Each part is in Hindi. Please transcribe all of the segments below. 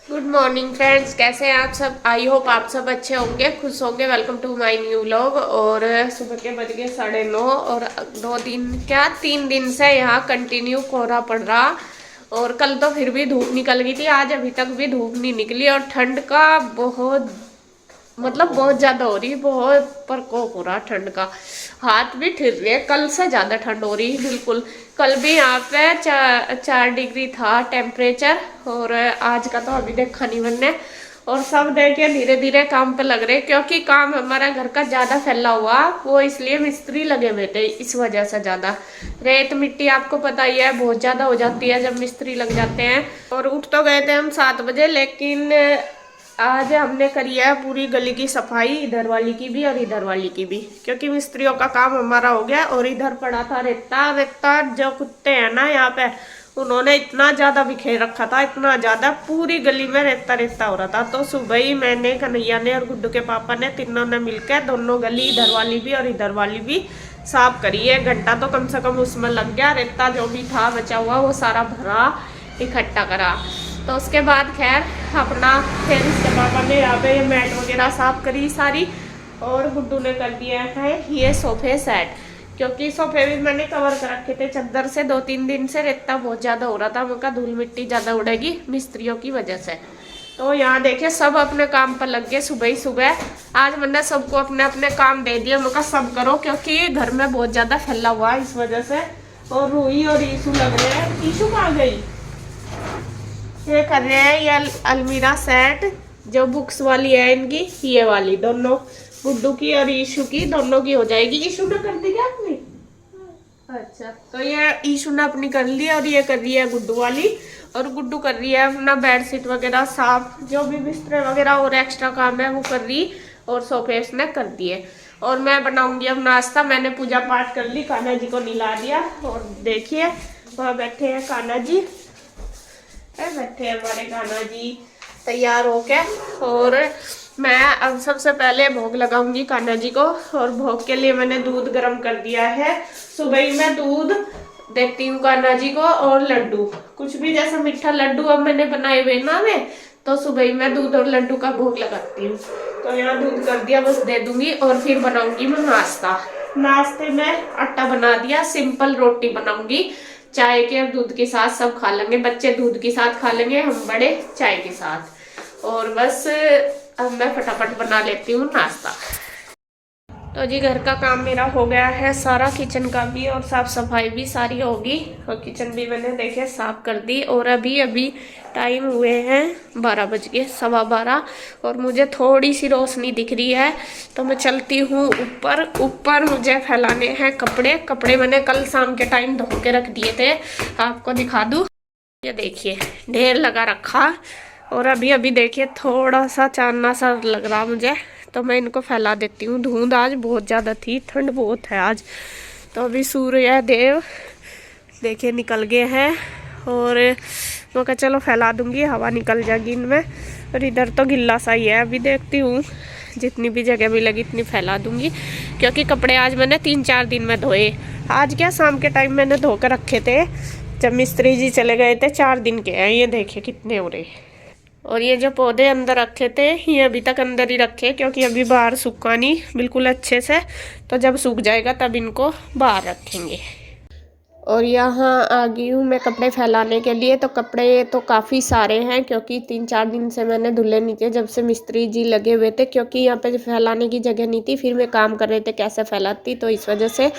गुड मॉर्निंग फ्रेंड्स, कैसे हैं आप सब। आई होप आप सब अच्छे होंगे, खुश होंगे। Welcome to my new vlog. और सुबह के बज गए 9:30 और 3 दिन से यहाँ कंटिन्यू कोहरा पड़ रहा। और कल तो फिर भी धूप निकल गई थी, आज अभी तक भी धूप नहीं निकली। और ठंड का बहुत बहुत ज्यादा हो रही, बहुत प्रकोप हो रहा ठंड का। हाथ भी ठिर रहे हैं, कल से ज्यादा ठंड हो रही बिल्कुल। कल भी यहाँ पे 4 डिग्री था टेम्परेचर, और आज का तो अभी देखा नहीं मैंने। और सब देखे धीरे धीरे काम पे लग रहे, क्योंकि काम हमारा घर का ज्यादा फैला हुआ, वो इसलिए मिस्त्री लगे हुए थे, इस वजह से ज्यादा। रेत मिट्टी आपको पता ही है बहुत ज्यादा हो जाती है जब मिस्त्री लग जाते हैं। और उठ तो गए थे हम 7 बजे, लेकिन आज हमने करी है पूरी गली की सफाई, इधर वाली की भी और इधर वाली की भी, क्योंकि मिस्त्रियों का काम हमारा हो गया। और इधर पड़ा था रेता। रेता जो कुत्ते हैं ना यहाँ पे, उन्होंने इतना ज्यादा बिखेर रखा था, इतना ज्यादा, पूरी गली में रेता रेता हो रहा था। तो सुबह ही मैंने, कन्हैया ने और गुड्डू के पापा ने, तीनों ने मिलकर दोनों गली, इधर वाली भी और इधर वाली भी साफ करी है। घंटा तो कम से कम उसमें लग गया। रेता जो भी था बचा हुआ वो सारा भरा, इकट्ठा करा। तो उसके बाद खैर अपना, फिर इसके पापा ने यहाँ पे मैट वगैरह साफ करी सारी। और गुड्डू ने कर दिया है ये सोफे सेट, क्योंकि सोफे भी मैंने कवर कर रखे थे चादर से। 2-3 दिन से रेता बहुत ज्यादा हो रहा था, उनका धूल मिट्टी ज्यादा उड़ेगी मिस्त्रियों की वजह से। तो यहाँ देखिए सब अपने काम पर लग गए सुबह ही सुबह। आज मैंने सबको अपने अपने काम दे दिया, उनका सब करो, क्योंकि घर में बहुत ज्यादा फैला हुआ है इस वजह से। और रूही और ईशू लग रहे हैं। ईशू कहाँ गई? ये कर रहे हैं ये अलमीरा सेट, जो बुक्स वाली है इनकी, ये वाली दोनों, गुड्डू की और ईशू की, दोनों की हो जाएगी। ईशू ने कर दी क्या अपनी? अच्छा, तो ये ईशू ने अपनी कर ली और ये कर रही है गुड्डू वाली। और गुड्डू कर रही है अपना बेडशीट वगैरह साफ, जो भी बिस्तर वगैरह और एक्स्ट्रा काम है वो कर रही। और सोफे उसने कर दिए। और मैं बनाऊंगी अब नाश्ता। मैंने पूजा पाठ कर ली, कान्हा जी को नहला दिया। और देखिए वहाँ बैठे हैं कान्हा जी, बैठे हमारे कान्हा जी तैयार होके। और मैं अब सबसे पहले भोग लगाऊंगी कान्हा जी को। और भोग के लिए मैंने दूध गर्म कर दिया है। सुबह ही मैं दूध देती हूँ कान्हा जी को, और लड्डू, कुछ भी जैसा मीठा लड्डू अब मैंने बनाए हुए ना मैं, तो सुबह ही मैं दूध और लड्डू का भोग लगाती हूँ। तो यहाँ दूध कर दिया, बस दे दूंगी। और फिर बनाऊंगी मैं नाश्ता। नाश्ते में आटा बना दिया, सिंपल रोटी बनाऊंगी, चाय के और दूध के साथ सब खा लेंगे। बच्चे दूध के साथ खा लेंगे, हम बड़े चाय के साथ। और बस अब मैं फटाफट बना लेती हूँ नाश्ता। तो जी घर का काम मेरा हो गया है सारा, किचन का भी और साफ सफाई भी सारी होगी। और किचन भी मैंने देखे साफ कर दी। और अभी अभी टाइम हुए हैं 12 बज के 12:15। और मुझे थोड़ी सी रोशनी दिख रही है, तो मैं चलती हूँ ऊपर। ऊपर मुझे फैलाने हैं कपड़े। कपड़े मैंने कल शाम के टाइम धो के रख दिए थे, आपको दिखा दूँ। ये देखिए ढेर लगा रखा। और अभी अभी देखिए थोड़ा सा चानना सा लग रहा मुझे, तो मैं इनको फैला देती हूँ। धुंध आज बहुत ज़्यादा थी, ठंड बहुत है आज। तो अभी सूर्य देव देखिए निकल गए हैं। और मैं कहा चलो फैला दूंगी, हवा निकल जाएगी इनमें। और इधर तो गिल्ला सा ही है, अभी देखती हूँ जितनी भी जगह मिलेगी इतनी फैला दूंगी, क्योंकि कपड़े आज मैंने 3-4 दिन में धोए। आज क्या शाम के टाइम मैंने धो कर रखे थे, जब मिस्त्री जी चले गए थे। 4 दिन के हैं ये, देखिए कितने हो रहे। और ये जो पौधे अंदर रखे थे, ये अभी तक अंदर ही रखे, क्योंकि अभी बाहर सूखा नहीं बिल्कुल अच्छे से। तो जब सूख जाएगा तब इनको बाहर रखेंगे। और यहाँ आ गई हूँ मैं कपड़े फैलाने के लिए। तो कपड़े तो काफ़ी सारे हैं, क्योंकि 3-4 दिन से मैंने धुले नहीं थे, जब से मिस्त्री जी लगे हुए थे। क्योंकि यहाँ पे फैलाने की जगह नहीं थी, फिर मैं काम कर रहे थे कैसे फैलाती, तो इस वजह से।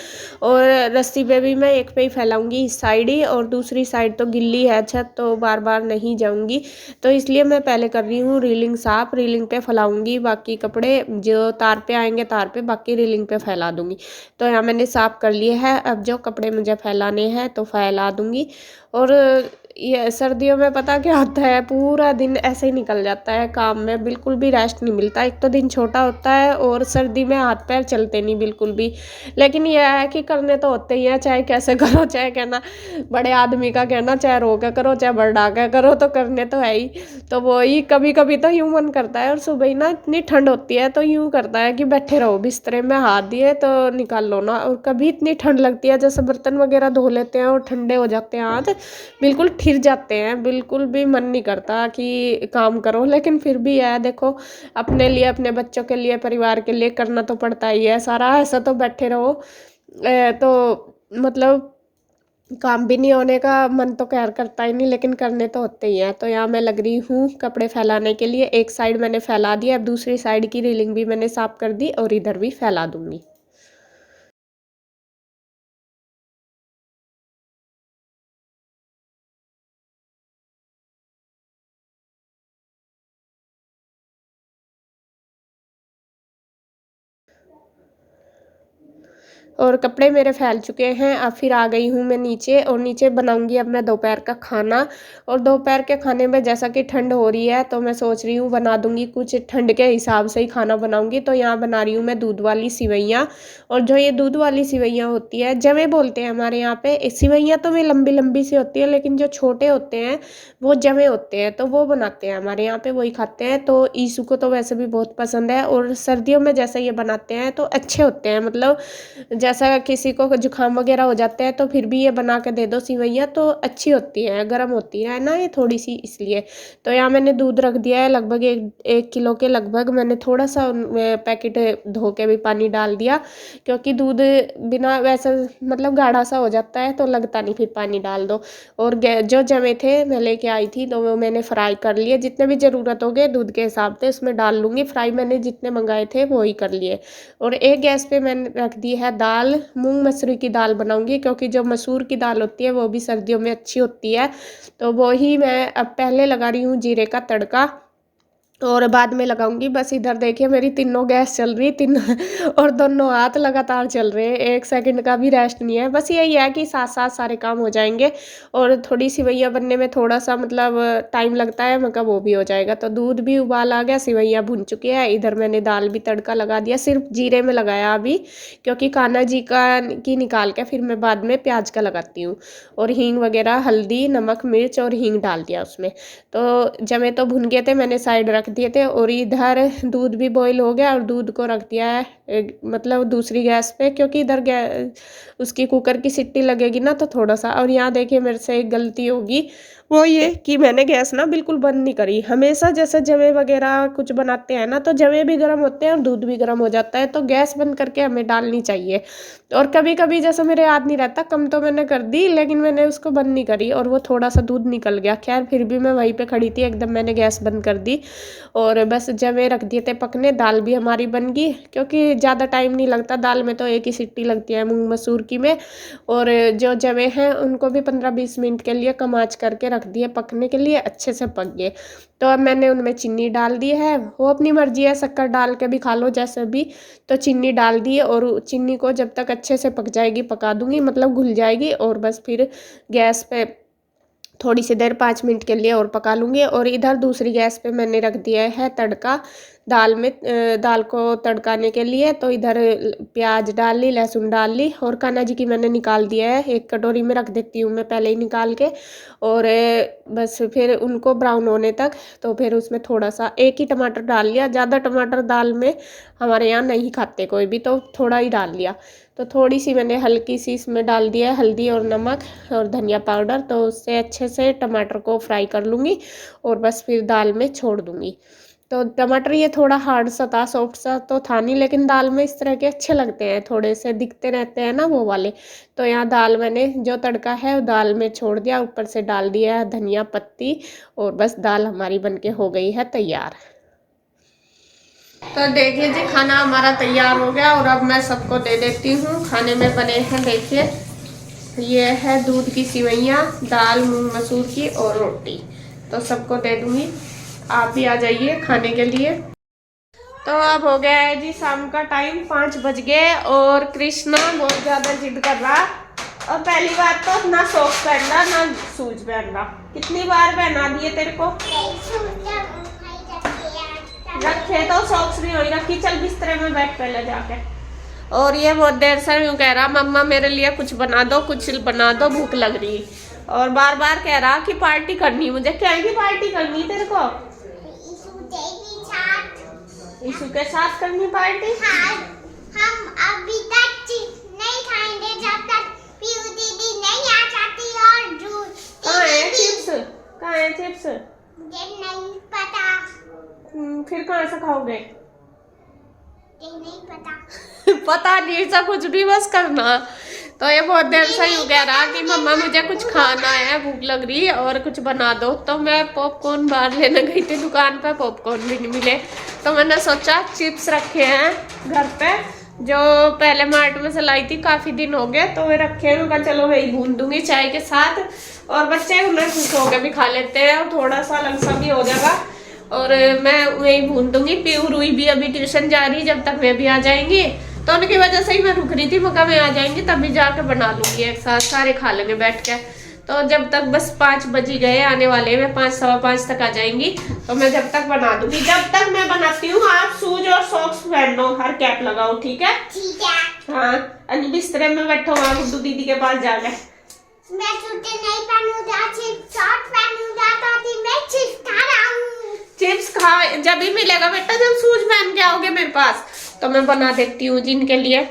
और रस्सी पे भी मैं एक पे ही फैलाऊंगी, इस साइड ही। और दूसरी साइड तो गिल्ली है छत, तो बार बार नहीं जाऊँगी, तो इसलिए मैं पहले कर रही हूँ रीलिंग साफ। रीलिंग पे फैलाऊँगी बाकी कपड़े, जो तार पे आएंगे तार पे, बाकी रीलिंग पे फैला दूँगी। तो यहाँ मैंने साफ कर लिए है। अब जो कपड़े मुझे फैलाने है तो फैला दूंगी। और ये सर्दियों में पता क्या होता है, पूरा दिन ऐसे ही निकल जाता है काम में, बिल्कुल भी रेस्ट नहीं मिलता। एक तो दिन छोटा होता है, और सर्दी में हाथ पैर चलते नहीं बिल्कुल भी। लेकिन यह है कि करने तो होते ही हैं, चाहे कैसे करो, चाहे कहना बड़े आदमी का कहना, चाहे रो के करो चाहे बढ़ा के करो, तो करने तो है ही। तो वही कभी कभी तो यूं मन करता है। और सुबह ही ना इतनी ठंड होती है, तो यूं करता है कि बैठे रहो बिस्तरे में, हाथ दिए तो निकाल लो ना। और कभी इतनी ठंड लगती है, जैसे बर्तन वगैरह धो लेते हैं और ठंडे हो जाते हैं हाथ, बिल्कुल ठिर जाते हैं, बिल्कुल भी मन नहीं करता कि काम करो। लेकिन फिर भी है, देखो अपने लिए, अपने बच्चों के लिए, परिवार के लिए करना तो पड़ता ही है सारा। ऐसा तो बैठे रहो तो मतलब काम भी नहीं होने का मन तो खैर करता ही नहीं, लेकिन करने तो होते ही हैं। तो यहाँ मैं लग रही हूँ कपड़े फैलाने के लिए। एक साइड मैंने फैला दिया, अब दूसरी साइड की रीलिंग भी मैंने साफ कर दी और इधर भी फैला दूंगी। और कपड़े मेरे फैल चुके हैं। अब फिर आ गई हूँ मैं नीचे, और नीचे बनाऊंगी अब मैं दोपहर का खाना। और दोपहर के खाने में जैसा कि ठंड हो रही है तो मैं सोच रही हूँ बना दूंगी कुछ ठंड के हिसाब से ही खाना बनाऊंगी। तो यहाँ बना रही हूँ मैं दूध वाली सिवैयाँ। और जो ये दूध वाली सिवैयाँ होती है, जवे बोलते हैं हमारे यहाँ पे। सिवैयाँ तो वे लंबी लंबी सी होती है, लेकिन जो छोटे होते हैं वो जवे होते हैं, तो वो बनाते हैं हमारे यहाँ पे, वही खाते हैं। तो ईशु को तो वैसे भी बहुत पसंद है, और सर्दियों में जैसे ये बनाते हैं तो अच्छे होते हैं। मतलब जैसा किसी को जुकाम वगैरह हो जाता है तो फिर भी ये बना के दे दो सिवैयाँ तो अच्छी होती है, गर्म होती है ना ये थोड़ी सी, इसलिए। तो यहाँ मैंने दूध रख दिया है लगभग एक किलो के लगभग। मैंने थोड़ा सा पैकेट धो के भी पानी डाल दिया, क्योंकि दूध बिना वैसे मतलब गाढ़ा सा हो जाता है तो लगता नहीं फिर पानी डाल दो। और जो जमे थे मैं लेके आई थी तो वो मैंने फ्राई कर लिए, जितने भी ज़रूरत हो गए दूध के हिसाब से उसमें डाल लूँगी। फ्राई मैंने जितने मंगाए थे वो ही कर लिए। और एक गैस पे मैंने रख दी है दाल, मूंग मसूरी की दाल बनाऊंगी, क्योंकि जो मसूर की दाल होती है वो भी सर्दियों में अच्छी होती है। तो वो ही मैं अब पहले लगा रही हूँ जीरे का तड़का, और बाद में लगाऊंगी। बस इधर देखिए मेरी तीनों गैस चल रही, तीन और दोनों हाथ लगातार चल रहे हैं, एक सेकंड का भी रेस्ट नहीं है। बस यही है कि साथ साथ सारे काम हो जाएंगे। और थोड़ी सिवैयाँ बनने में थोड़ा सा मतलब टाइम लगता है, मगर वो भी हो जाएगा। तो दूध भी उबाल आ गया, सिवैयाँ भुन चुकी है। इधर मैंने दाल भी तड़का लगा दिया, सिर्फ जीरे में लगाया अभी, क्योंकि कान्हा जी का की निकाल के फिर मैं बाद में प्याज का लगाती हूँ। और हींग वगैरह, हल्दी, नमक, मिर्च और हींग डाल दिया उसमें। तो जमे तो भुन गए थे, मैंने साइड रख दिए थे। और इधर दूध भी बॉईल हो गया, और दूध को रख दिया है मतलब दूसरी गैस पे, क्योंकि इधर उसकी कुकर की सीटी लगेगी ना तो थोड़ा सा। और यहाँ देखिए मेरे से एक गलती होगी, वो ये कि मैंने गैस ना बिल्कुल बंद नहीं करी। हमेशा जैसे जवे वगैरह कुछ बनाते हैं ना तो जवे भी गर्म होते हैं और दूध भी गर्म हो जाता है, तो गैस बंद करके हमें डालनी चाहिए। और कभी कभी जैसे मेरे याद नहीं रहता, कम तो मैंने कर दी, लेकिन मैंने उसको बंद नहीं करी और वो थोड़ा सा दूध निकल गया। खैर फिर भी मैं वहीं पे खड़ी थी, एकदम मैंने गैस बंद कर दी। और बस जवे रख दिए थे पकने, दाल भी हमारी बन गई, क्योंकि ज़्यादा टाइम नहीं लगता दाल में, तो एक ही सीटी लगती है मूंग मसूर की में। और जो जवे हैं उनको भी 15-20 मिनट के लिए कम आंच करके रख दिए पकने के लिए, अच्छे से पक गए। तो अब मैंने उनमें चीनी डाल दी है, वो अपनी मर्जी है, शक्कर डाल के भी खा लो जैसे भी। तो चीनी डाल दी, और चीनी को जब तक अच्छे से पक जाएगी पका दूंगी, मतलब घुल जाएगी। और बस फिर गैस पे थोड़ी सी देर 5 मिनट के लिए और पका लूँगी। और इधर दूसरी गैस पे मैंने रख दिया है तड़का दाल में, दाल को तड़काने के लिए। तो इधर प्याज डाल ली, लहसुन डाल ली, और कान्हा जी की मैंने निकाल दिया है, एक कटोरी में रख देती हूँ मैं पहले ही निकाल के। और बस फिर उनको ब्राउन होने तक, तो फिर उसमें थोड़ा सा एक ही टमाटर डाल लिया, ज़्यादा टमाटर दाल में हमारे यहाँ नहीं खाते कोई भी, तो थोड़ा ही डाल लिया। तो थोड़ी सी मैंने हल्की सी इसमें डाल दिया है हल्दी और नमक और धनिया पाउडर, तो उससे अच्छे से टमाटर को फ्राई कर लूँगी और बस फिर दाल में छोड़ दूँगी। तो टमाटर ये थोड़ा हार्ड सा था, सॉफ्ट सा तो था नहीं, लेकिन दाल में इस तरह के अच्छे लगते हैं, थोड़े से दिखते रहते हैं ना वो वाले। तो यहाँ दाल मैंने जो तड़का है वो दाल में छोड़ दिया, ऊपर से डाल दिया है धनिया पत्ती, और बस दाल हमारी बनके हो गई है तैयार। तो देखिए जी खाना हमारा तैयार हो गया, और अब मैं सबको दे देती हूँ। खाने में बने हैं देखिए, ये है दूध की सिवैयाँ, दाल मूंग मसूर की और रोटी। तो सबको दे दूँगी, आप भी आ जाइए खाने के लिए। तो अब हो गया है जी शाम का टाइम, 5 बज गए, और कृष्णा बहुत ज़्यादा जिद कर रहा। और पहली बात तो ना सॉक्स पहन रहा ना शूज पहन रहा, कितनी बार पहना दिए तेरे को, रखे तो सॉक्स नहीं हो रखी। चल बिस्तरे में बैठ पहले जाके। और ये बहुत देर से यूँ कह रहा मम्मा मेरे लिए कुछ बना दो, कुछ बना दो, भूख लग रही। और बार बार कह रहा कि पार्टी करनी, मुझे क्या की पार्टी करनी तेरे को, ईशु के साथ करनी पार्टी। हाँ, हम अभी तक नहीं खाएंगे जब तक पीयू दीदी नहीं आ जाती और कहाँ है चिप्स? कहाँ है चिप्स? मुझे नहीं पता। फिर कहाँ से खाओगे? मुझे नहीं पता। पता नहीं, ऐसा कुछ भी बस करना। तो ये बहुत देर से यूं कह रहा कि मम्मा मुझे कुछ खाना है, भूख लग रही है और कुछ बना दो। तो मैं पॉपकॉर्न बाहर लेने गई थी दुकान पे, पॉपकॉर्न भी नहीं मिले। तो मैंने सोचा चिप्स रखे हैं घर पे, जो पहले मार्ट में से लाई थी, काफी दिन हो गए तो वे रखे हैं। उनका चलो वही भून दूंगी चाय के साथ, और बच्चे उन्हें खुश होकर भी खा लेते हैं और थोड़ा सा अलग सा भी हो जाएगा। और मैं वही भून दूंगी। पीऊ रुई भी अभी ट्यूशन जा रही, जब तक वे भी आ जाएंगी तो उनकी वजह से ही मैं रुक रही थी। मगर मैं आ जाएंगी तभी जाके बना लूंगी एक साथ, सारे खा लेंगे बैठ के। तो जब तक बस 5 बज गए आने वाले, मैं 5 सवा 5 तक आ जाएंगी, तो मैं जब तक बना दूंगी। जब तक मैं बनाती हूँ आप शूज और सॉक्स पहन लो, हर कैप लगाओ, ठीक है? ठीक है। हाँ, बिस्तरे में बैठो वहाँ गुड्डू दीदी के पास जाके। मैं जूते नहीं पहनूंगा, चिप्स शॉर्ट पहनूंगा, तो मैं चिप्स खा रहा हूँ। चिप्स खा जब ही मिलेगा बेटा, जब शूज पहन के आओगे मेरे पास, तो मैं बना देती हूँ जिनके लिए।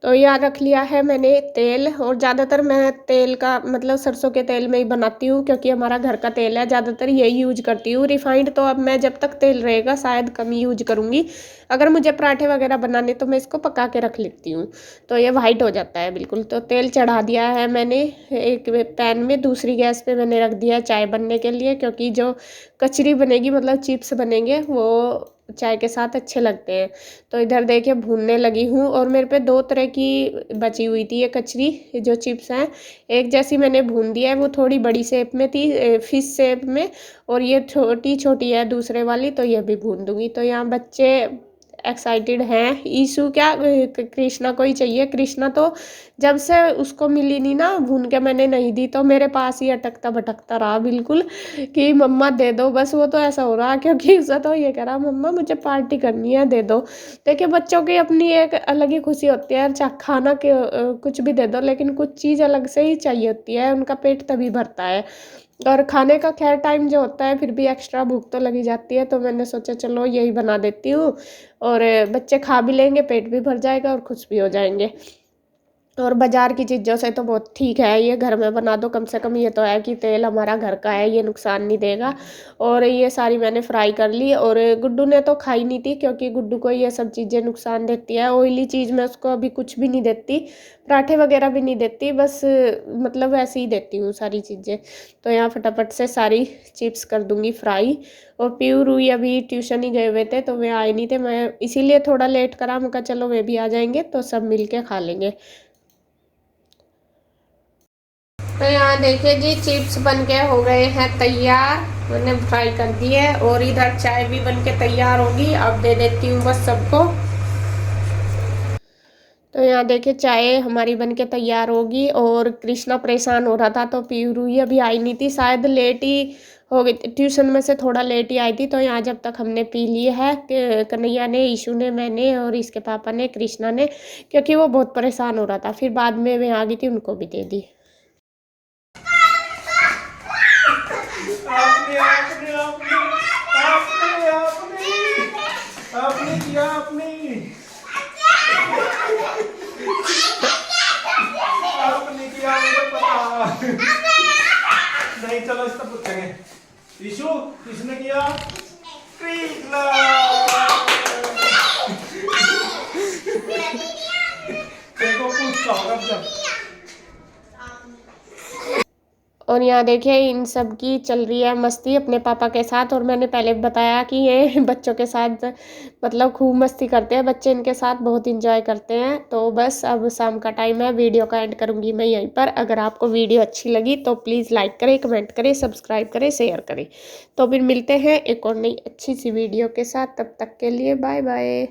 तो यहाँ रख लिया है मैंने तेल, और ज़्यादातर मैं तेल का मतलब सरसों के तेल में ही बनाती हूँ, क्योंकि हमारा घर का तेल है, ज़्यादातर यही यूज करती हूँ। रिफाइंड तो अब मैं जब तक तेल रहेगा शायद कम यूज करूँगी। अगर मुझे पराठे वगैरह बनाने तो मैं इसको पका के रख लेती हूँ, तो ये वाइट हो जाता है बिल्कुल। तो तेल चढ़ा दिया है मैंने एक पैन में, दूसरी गैस पे मैंने रख दिया चाय बनने के लिए, क्योंकि जो कचरी बनेगी मतलब चिप्स बनेंगे वो चाय के साथ अच्छे लगते हैं। तो इधर देखिए भूनने लगी हूँ, और मेरे पे 2 तरह की बची हुई थी ये कचरी, ये जो चिप्स हैं। एक जैसी मैंने भून दिया है, वो थोड़ी बड़ी शेप में थी, फिश शेप में, और ये छोटी छोटी है दूसरे वाली, तो ये भी भून दूंगी। तो यहाँ बच्चे एक्साइटेड हैं। ईशु क्या कृष्णा को ही चाहिए। कृष्णा तो जब से उसको मिली नहीं ना, भून के मैंने नहीं दी, तो मेरे पास ही अटकता भटकता रहा बिल्कुल कि मम्मा दे दो बस। वो तो ऐसा हो रहा क्योंकि उसे तो ये कह रहा मम्मा मुझे पार्टी करनी है, दे दो। देखिए बच्चों की अपनी एक अलग ही खुशी होती है, चाहे खाना के कुछ भी दे दो, लेकिन कुछ चीज़ अलग से ही चाहिए होती है, उनका पेट तभी भरता है। और खाने का खैर टाइम जो होता है, फिर भी एक्स्ट्रा भूख तो लगी जाती है, तो मैंने सोचा चलो यही बना देती हूँ, और बच्चे खा भी लेंगे, पेट भी भर जाएगा और खुश भी हो जाएंगे। और बाजार की चीज़ों से तो बहुत ठीक है, ये घर में बना दो कम से कम। ये तो है कि तेल हमारा घर का है, ये नुकसान नहीं देगा। और ये सारी मैंने फ्राई कर ली, और गुड्डू ने तो खाई नहीं थी, क्योंकि गुड्डू को ये सब चीज़ें नुकसान देती है। ऑयली चीज़ मैं उसको अभी कुछ भी नहीं देती, पराठे वगैरह भी नहीं देती, बस मतलब ऐसे ही देती हूँ सारी चीज़ें। तो यहाँ फटाफट से सारी चिप्स कर दूँगी फ्राई। और पीयू रूई अभी ट्यूशन ही गए हुए थे, तो वे आए नहीं थे, मैं इसीलिए थोड़ा लेट करा। मैं कहा चलो वे भी आ जाएंगे तो सब मिल के खा लेंगे। तो यहाँ देखिए जी चिप्स बनके हो गए हैं तैयार, मैंने फ्राई कर दिए, और इधर चाय भी बनके तैयार होगी। अब दे देती हूँ बस सबको। तो यहाँ देखिए चाय हमारी बनके तैयार होगी, और कृष्णा परेशान हो रहा था, तो पीयू रूही अभी आई नहीं थी, शायद लेट ही हो गई, ट्यूशन में से थोड़ा लेट ही आई थी। तो यहाँ जब तक हमने पी ली है, कन्हैया ने, ईशू ने, मैंने और इसके पापा ने, कृष्णा ने, क्योंकि वो बहुत परेशान हो रहा था। फिर बाद में वे आ गई थी, उनको भी दे दी। आपने आपने आपने आपने आपने आपने किया आपने आपने किया, मुझे पता नहीं। चलो इसका पूछेंगे। ईशु किसने किया? कृष्णा। देखो पूछता होगा जब। और यहाँ देखिए इन सब की चल रही है मस्ती अपने पापा के साथ। और मैंने पहले बताया कि ये बच्चों के साथ मतलब खूब मस्ती करते हैं बच्चे, इनके साथ बहुत इंजॉय करते हैं। तो बस अब शाम का टाइम है, वीडियो का एंड करूँगी मैं यहीं पर। अगर आपको वीडियो अच्छी लगी तो प्लीज़ लाइक करें, कमेंट करें, सब्सक्राइब करें, शेयर करें। तो फिर मिलते हैं एक और नई अच्छी सी वीडियो के साथ, तब तक के लिए बाय बाय।